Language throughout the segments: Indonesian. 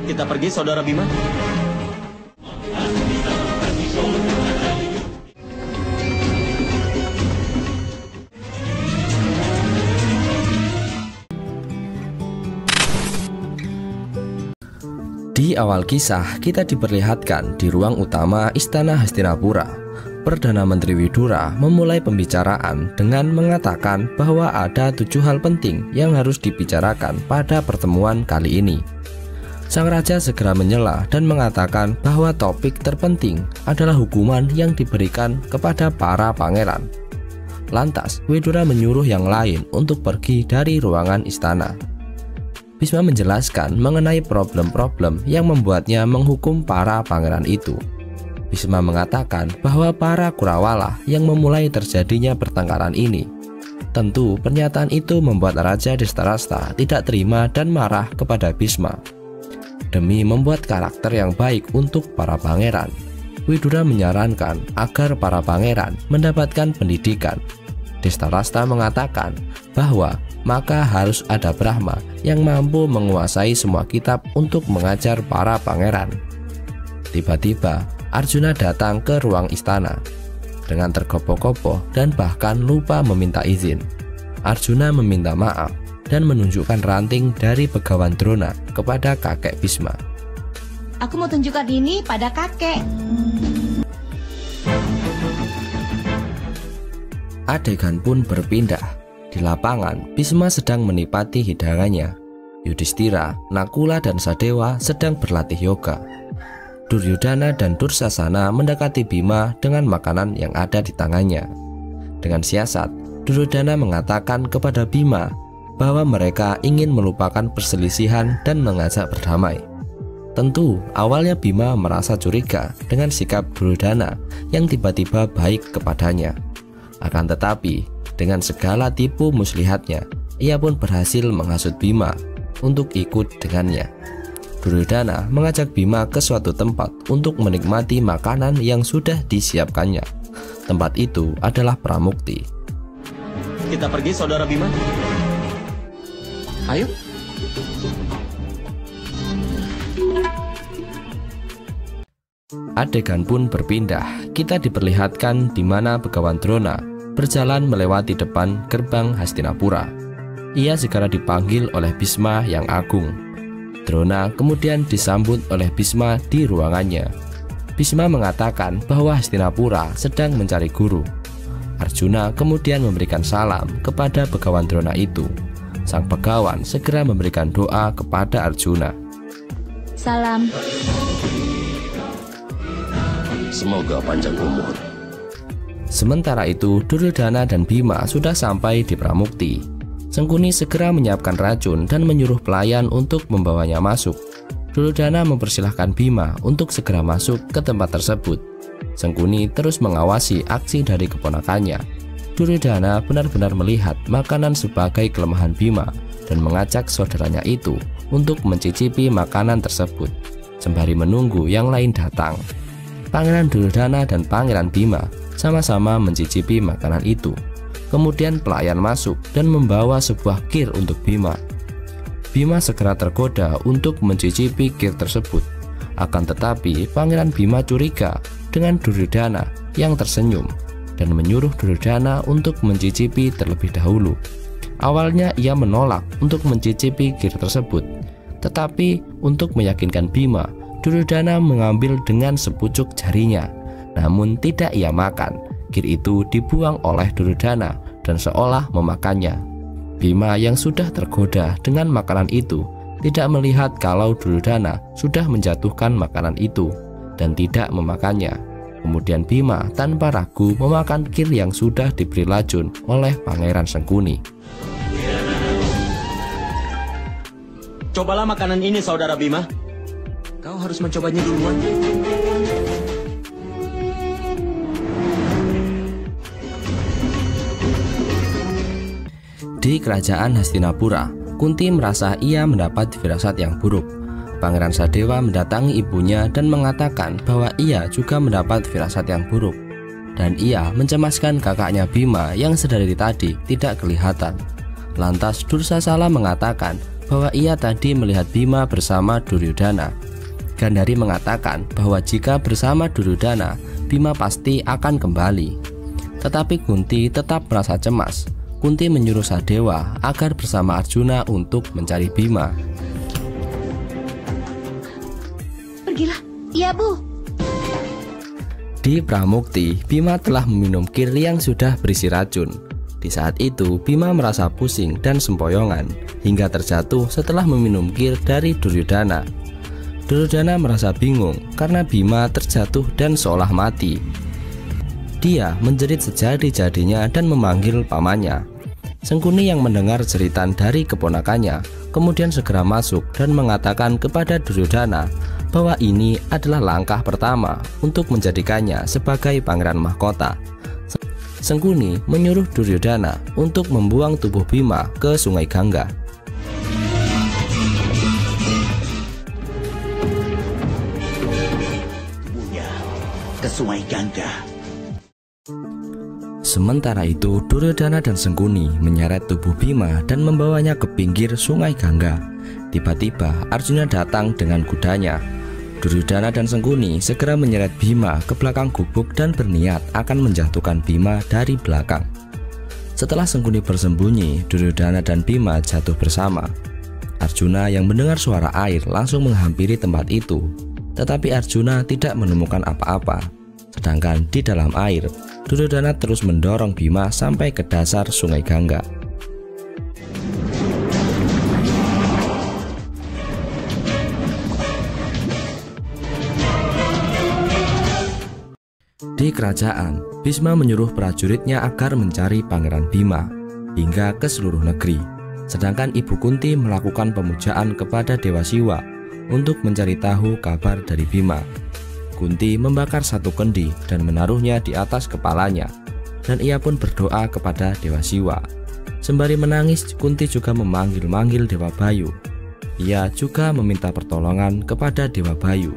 Kita pergi, Saudara Bima. Di awal kisah, kita diperlihatkan di ruang utama Istana Hastinapura. Perdana Menteri Widura memulai pembicaraan dengan mengatakan bahwa ada 7 hal penting yang harus dibicarakan pada pertemuan kali ini. Sang Raja segera menyela dan mengatakan bahwa topik terpenting adalah hukuman yang diberikan kepada para pangeran. Lantas, Widura menyuruh yang lain untuk pergi dari ruangan istana. Bisma menjelaskan mengenai problem-problem yang membuatnya menghukum para pangeran itu. Bisma mengatakan bahwa para Kurawala yang memulai terjadinya pertengkaran ini. Tentu pernyataan itu membuat Raja Drestarasta tidak terima dan marah kepada Bisma. Demi membuat karakter yang baik untuk para pangeran, Widura menyarankan agar para pangeran mendapatkan pendidikan. Drestarasta mengatakan bahwa maka harus ada Brahma yang mampu menguasai semua kitab untuk mengajar para pangeran. Tiba-tiba Arjuna datang ke ruang istana. Dengan tergopoh-gopoh dan bahkan lupa meminta izin, Arjuna meminta maaf dan menunjukkan ranting dari Begawan Drona kepada kakek Bisma. Aku mau tunjukkan ini pada kakek. Adegan pun berpindah. Di lapangan, Bisma sedang menipati hidangannya. Yudhistira, Nakula, dan Sadewa sedang berlatih yoga. Duryodhana dan Dursasana mendekati Bima dengan makanan yang ada di tangannya. Dengan siasat, Duryodhana mengatakan kepada Bima bahwa mereka ingin melupakan perselisihan dan mengajak berdamai. Tentu, awalnya Bima merasa curiga dengan sikap Duryodhana yang tiba-tiba baik kepadanya. Akan tetapi, dengan segala tipu muslihatnya, ia pun berhasil menghasut Bima untuk ikut dengannya. Duryodhana mengajak Bima ke suatu tempat untuk menikmati makanan yang sudah disiapkannya. Tempat itu adalah Pramukti. Kita pergi, Saudara Bima. Ayo. Adegan pun berpindah. Kita diperlihatkan di mana Begawan Drona berjalan melewati depan gerbang Hastinapura. Ia segera dipanggil oleh Bisma yang agung. Drona kemudian disambut oleh Bisma di ruangannya. Bisma mengatakan bahwa Hastinapura sedang mencari guru. Arjuna kemudian memberikan salam kepada Begawan Drona itu. Sang Begawan segera memberikan doa kepada Arjuna. Salam. Semoga panjang umur. Sementara itu, Duryodhana dan Bima sudah sampai di Pramukti. Sengkuni segera menyiapkan racun dan menyuruh pelayan untuk membawanya masuk. Duryodhana mempersilahkan Bima untuk segera masuk ke tempat tersebut. Sengkuni terus mengawasi aksi dari keponakannya. Duryodhana benar-benar melihat makanan sebagai kelemahan Bima dan mengajak saudaranya itu untuk mencicipi makanan tersebut, sembari menunggu yang lain datang. Pangeran Duryodhana dan Pangeran Bima sama-sama mencicipi makanan itu. Kemudian pelayan masuk dan membawa sebuah kir untuk Bima. Bima segera tergoda untuk mencicipi kir tersebut. Akan tetapi Pangeran Bima curiga dengan Duryodhana yang tersenyum dan menyuruh Duryodhana untuk mencicipi terlebih dahulu. Awalnya ia menolak untuk mencicipi kir tersebut, tetapi untuk meyakinkan Bima, Duryodhana mengambil dengan sepucuk jarinya. Namun tidak ia makan. Kir itu dibuang oleh Duryodhana dan seolah memakannya. Bima yang sudah tergoda dengan makanan itu tidak melihat kalau Duryodhana sudah menjatuhkan makanan itu dan tidak memakannya. Kemudian Bima tanpa ragu memakan kir yang sudah diberi racun oleh Pangeran Sengkuni. Cobalah makanan ini, Saudara Bima. Kau harus mencobanya duluan. Di kerajaan Hastinapura, Kunti merasa ia mendapat firasat yang buruk. Pangeran Sadewa mendatangi ibunya dan mengatakan bahwa ia juga mendapat firasat yang buruk. Dan ia mencemaskan kakaknya Bima yang sedari tadi tidak kelihatan. Lantas Dursasala mengatakan bahwa ia tadi melihat Bima bersama Duryodhana. Gandhari mengatakan bahwa jika bersama Duryodhana, Bima pasti akan kembali. Tetapi Kunti tetap merasa cemas. Kunti menyuruh Sadewa agar bersama Arjuna untuk mencari Bima. Pergilah. Iya, Bu. Di Pramukti, Bima telah meminum kir yang sudah berisi racun. Di saat itu, Bima merasa pusing dan sempoyongan hingga terjatuh setelah meminum kir dari Duryodhana. Duryodhana merasa bingung karena Bima terjatuh dan seolah mati. Dia menjerit sejadi-jadinya dan memanggil pamannya. Sengkuni yang mendengar jeritan dari keponakannya kemudian segera masuk dan mengatakan kepada Duryodhana bahwa ini adalah langkah pertama untuk menjadikannya sebagai pangeran mahkota. Sengkuni menyuruh Duryodhana untuk membuang tubuh Bima ke Sungai Gangga. Ke Sungai Gangga. Sementara itu, Duryodhana dan Sengkuni menyeret tubuh Bima dan membawanya ke pinggir Sungai Gangga. Tiba-tiba Arjuna datang dengan kudanya. Duryodhana dan Sengkuni segera menyeret Bima ke belakang gubuk dan berniat akan menjatuhkan Bima dari belakang. Setelah Sengkuni bersembunyi, Duryodhana dan Bima jatuh bersama. Arjuna yang mendengar suara air langsung menghampiri tempat itu. Tetapi Arjuna tidak menemukan apa-apa. Sedangkan di dalam air, Duryodhana terus mendorong Bima sampai ke dasar Sungai Gangga. Di kerajaan, Bhisma menyuruh prajuritnya agar mencari Pangeran Bima hingga ke seluruh negeri. Sedangkan Ibu Kunti melakukan pemujaan kepada Dewa Siwa untuk mencari tahu kabar dari Bima. Kunti membakar satu kendi dan menaruhnya di atas kepalanya, dan ia pun berdoa kepada Dewa Siwa. Sembari menangis, Kunti juga memanggil-manggil Dewa Bayu. Ia juga meminta pertolongan kepada Dewa Bayu.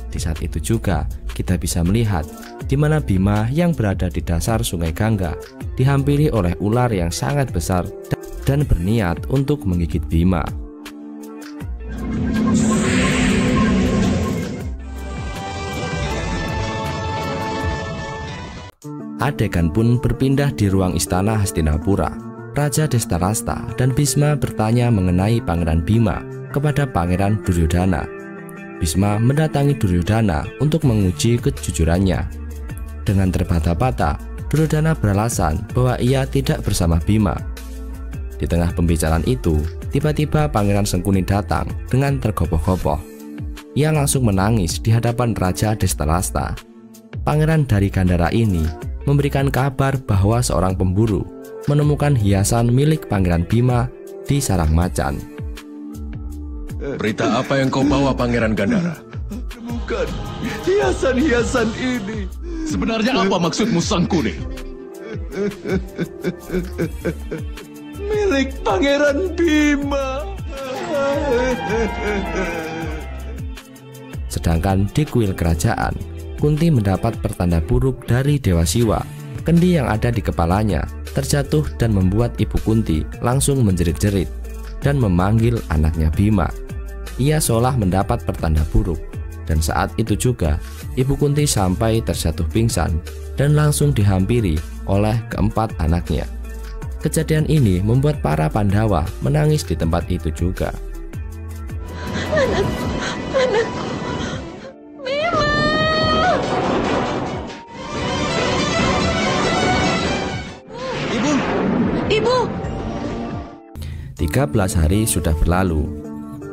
Di saat itu juga kita bisa melihat di mana Bima yang berada di dasar Sungai Gangga dihampiri oleh ular yang sangat besar dan berniat untuk menggigit Bima. Adegan pun berpindah di ruang istana Hastinapura. Raja Destarasta dan Bhisma bertanya mengenai Pangeran Bima kepada Pangeran Duryodhana. Bhisma mendatangi Duryodhana untuk menguji kejujurannya. Dengan terbata-bata, Duryodhana beralasan bahwa ia tidak bersama Bima. Di tengah pembicaraan itu, tiba-tiba Pangeran Sengkuni datang dengan tergopoh-gopoh. Ia langsung menangis di hadapan Raja Destarasta. Pangeran dari Gandhara ini memberikan kabar bahwa seorang pemburu menemukan hiasan milik Pangeran Bima di sarang macan. Berita apa yang kau bawa, Pangeran Gandhara? Bukan hiasan-hiasan ini. Sebenarnya apa maksudmu, Sangkuni? Milik Pangeran Bima. Sedangkan di kuil kerajaan, Kunti mendapat pertanda buruk dari Dewa Siwa. Kendi yang ada di kepalanya terjatuh dan membuat Ibu Kunti langsung menjerit-jerit dan memanggil anaknya Bima. Ia seolah mendapat pertanda buruk, dan saat itu juga Ibu Kunti sampai terjatuh pingsan dan langsung dihampiri oleh keempat anaknya. Kejadian ini membuat para Pandawa menangis di tempat itu juga. Anakku. Ibu! 13 hari sudah berlalu.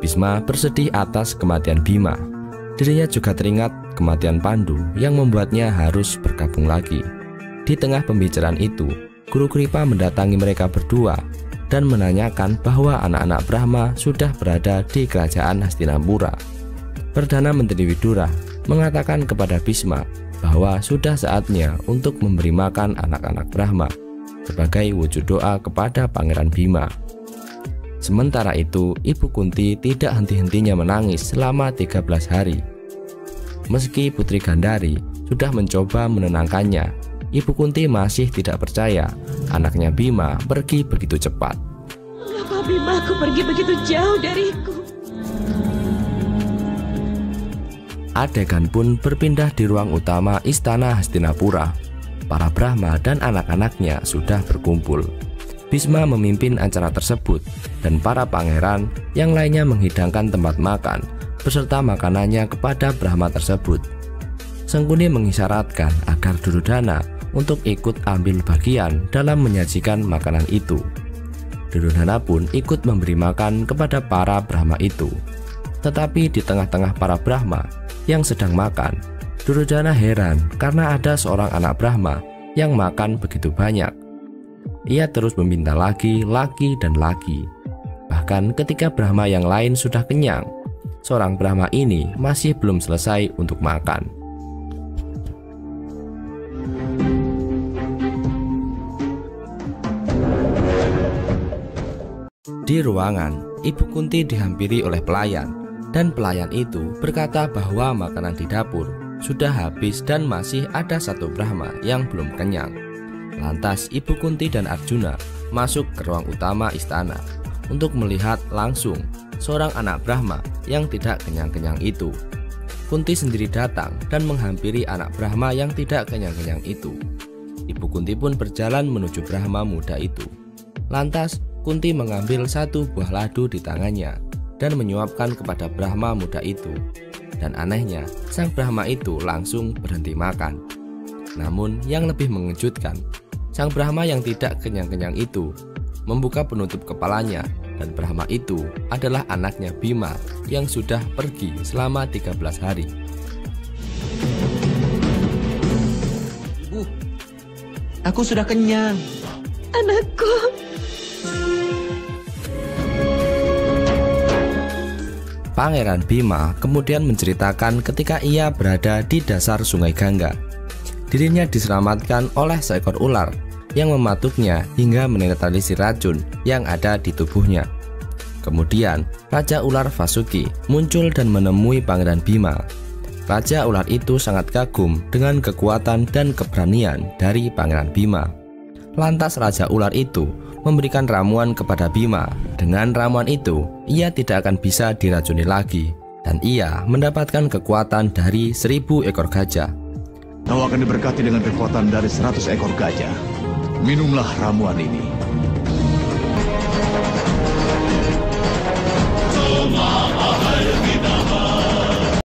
Bhisma bersedih atas kematian Bima. Dirinya juga teringat kematian Pandu yang membuatnya harus bergabung lagi. Di tengah pembicaraan itu, Guru Kripa mendatangi mereka berdua dan menanyakan bahwa anak-anak Brahma sudah berada di kerajaan Hastinapura. Perdana Menteri Widura mengatakan kepada Bhisma bahwa sudah saatnya untuk memberi makan anak-anak Brahma sebagai wujud doa kepada Pangeran Bima. Sementara itu, Ibu Kunti tidak henti-hentinya menangis selama 13 hari. Meski Putri Gandhari sudah mencoba menenangkannya, Ibu Kunti masih tidak percaya anaknya Bima pergi begitu cepat. Mengapa Bimaku pergi begitu jauh dariku. Adegan pun berpindah di ruang utama Istana Hastinapura. Para Brahma dan anak-anaknya sudah berkumpul. Bhisma memimpin acara tersebut dan para pangeran yang lainnya menghidangkan tempat makan beserta makanannya kepada Brahma tersebut. Sangkuni mengisyaratkan agar Duryodhana untuk ikut ambil bagian dalam menyajikan makanan itu. Duryodhana pun ikut memberi makan kepada para Brahma itu. Tetapi di tengah-tengah para Brahma yang sedang makan, Duryodhana heran karena ada seorang anak Brahma yang makan begitu banyak. Ia terus meminta lagi dan lagi. Bahkan ketika Brahma yang lain sudah kenyang, seorang Brahma ini masih belum selesai untuk makan. Di ruangan, Ibu Kunti dihampiri oleh pelayan, dan pelayan itu berkata bahwa makanan di dapur sudah habis dan masih ada satu Brahma yang belum kenyang. Lantas Ibu Kunti dan Arjuna masuk ke ruang utama istana untuk melihat langsung seorang anak Brahma yang tidak kenyang-kenyang itu. Kunti sendiri datang dan menghampiri anak Brahma yang tidak kenyang-kenyang itu. Ibu Kunti pun berjalan menuju Brahma muda itu. Lantas Kunti mengambil satu buah ladu di tangannya dan menyuapkan kepada Brahma muda itu. Dan anehnya, sang Brahma itu langsung berhenti makan. Namun yang lebih mengejutkan, sang Brahma yang tidak kenyang-kenyang itu membuka penutup kepalanya, dan Brahma itu adalah anaknya Bhima yang sudah pergi selama 13 hari. Ibu, aku sudah kenyang. Anakku. Pangeran Bhima kemudian menceritakan ketika ia berada di dasar sungai Gangga. Dirinya diselamatkan oleh seekor ular yang mematuknya hingga menetralisir racun yang ada di tubuhnya. Kemudian Raja Ular Vasuki muncul dan menemui Pangeran Bhima. Raja ular itu sangat kagum dengan kekuatan dan keberanian dari Pangeran Bhima. Lantas Raja ular itu memberikan ramuan kepada Bhima. Dengan ramuan itu, ia tidak akan bisa diracuni lagi, dan ia mendapatkan kekuatan dari 1000 ekor gajah. Kau akan diberkati dengan kekuatan dari 100 ekor gajah. Minumlah ramuan ini.